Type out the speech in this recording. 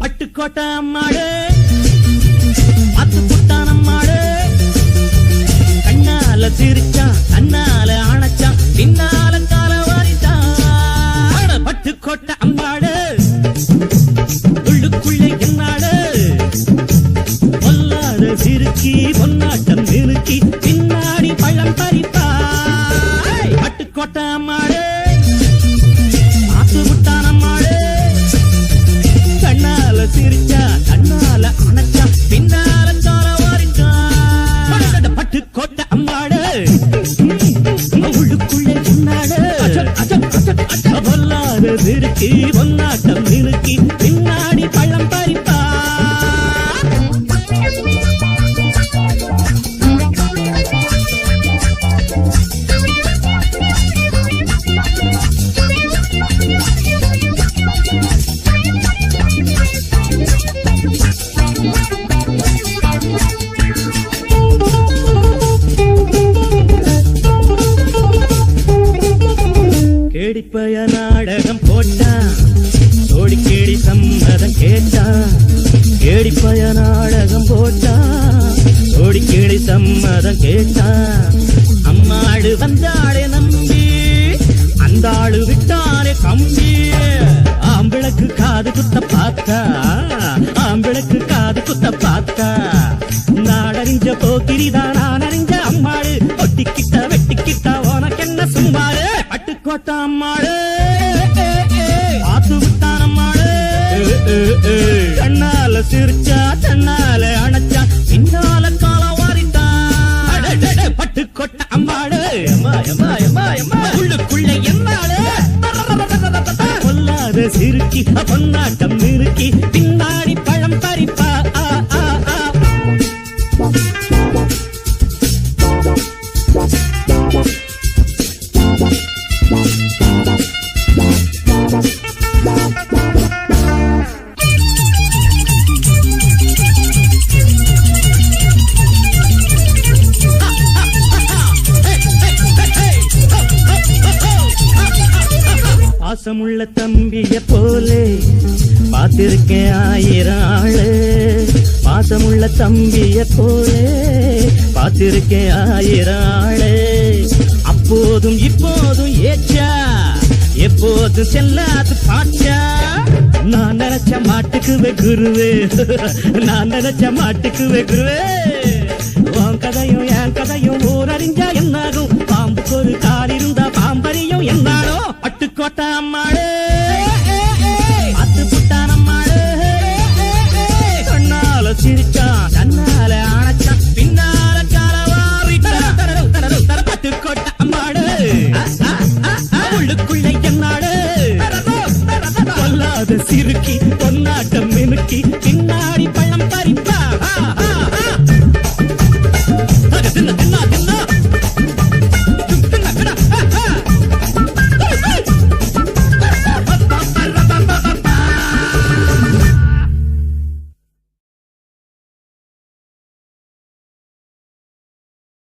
பட்டுக்கோட்டை அம்மாடு அத்துப்புட்டானம்மாடு கண்ணால சிரிச்சான் கண்ணால அணைச்சான் பின்னால கால வாரிட்டான் பட்டுக்கோட்டை அம்மாடு உள்ளுக்குள்ளே என்னாடு பொல்லாத சிறுக்கி பொன்னாட்டம் நிறுக்கி பின்னாடி பழம் பறிப்பா பட்டுக்கோட்டை அம்மாடு அத்துப்புட்டானம்மாடு கண்ணால சிரிச்சா கண்ணால அணைச்சா பின்னால கால வாரிட்டான் பட்டுக்கோட்டை அம்மாடு உள்ளுக்குள்ளே என்னாடு பொல்லாத சிறுக்கி பொன்னாட்டம் நிறுக்கி பின்னாடி பழம் பறிப்பா கேடிப்பய நாடகம் போட்டான் சோடி கேடி சம்மதம் கேட்டான் கேடிப்பய நாடகம் போட்டான் சோடி கேடி சம்மதம் கேட்டான் அம்மாடு வந்தாடே நம்பி அந்த ஆளு விட்டானே கம்பி ஆம்பிளக்கு காது குத்த பார்த்தா ஆம்பிளக்கு காது குத்த பார்த்தா நாடறிஞ்ச போக்கிரிதான் நான் அறிஞ்ச அம்மாடு ஒட்டிக்கிட்ட வெட்டிக்கிட்ட உனக்கு என்ன சும்மாடு பட்டுக்கோட்டை அம்மாடு ஆத்து விட்டான் அம்மாடு கண்ணால சிரிச்சா கண்ணால அணைச்சா பின்னால கால வாரிட்டான் பட்டுக்கோட்டை அம்மாடு உள்ளுக்குள்ளே என்னாடு பொல்லாத சிறுக்கி பொன்னாட்டம் நிறுக்கி பின்னாடி பழம் பறிப்பா பாசமுள்ள தம்பிய போலே பார்த்திருக்கேன் ஆயிரம் ஆளு பாசமுள்ள தம்பிய போலே பார்த்திருக்கேன் ஆயிரம் ஆளு அப்போதும் இப்போதும் ஏச்சா எப்போதும் செல்லாது பாச்சா நான் நினைச்ச மாட்டுக்குவே குருவே நான் நினைச்ச மாட்டுக்குவே குருவே உன் கதையும் என் கதையும் ஊரறிஞ்சா என்னாகும் பாம்புக்கு ஒரு கால் இருந்தா பாம்பறியும் என்னானோ பட்டுக்கோட்டை அம்மாடு அத்துப்புட்டான் அம்மாடு கண்ணால சிரிச்சா கண்ணால அணைச்சா பின்னால காலவாரி பட்டுக்கோட்டை அம்மாடு உள்ளுக்குள்ளே என்னாடு பொல்லாத சிறுக்கி பொன்னாட்டம் மினுக்கி பின்னாடி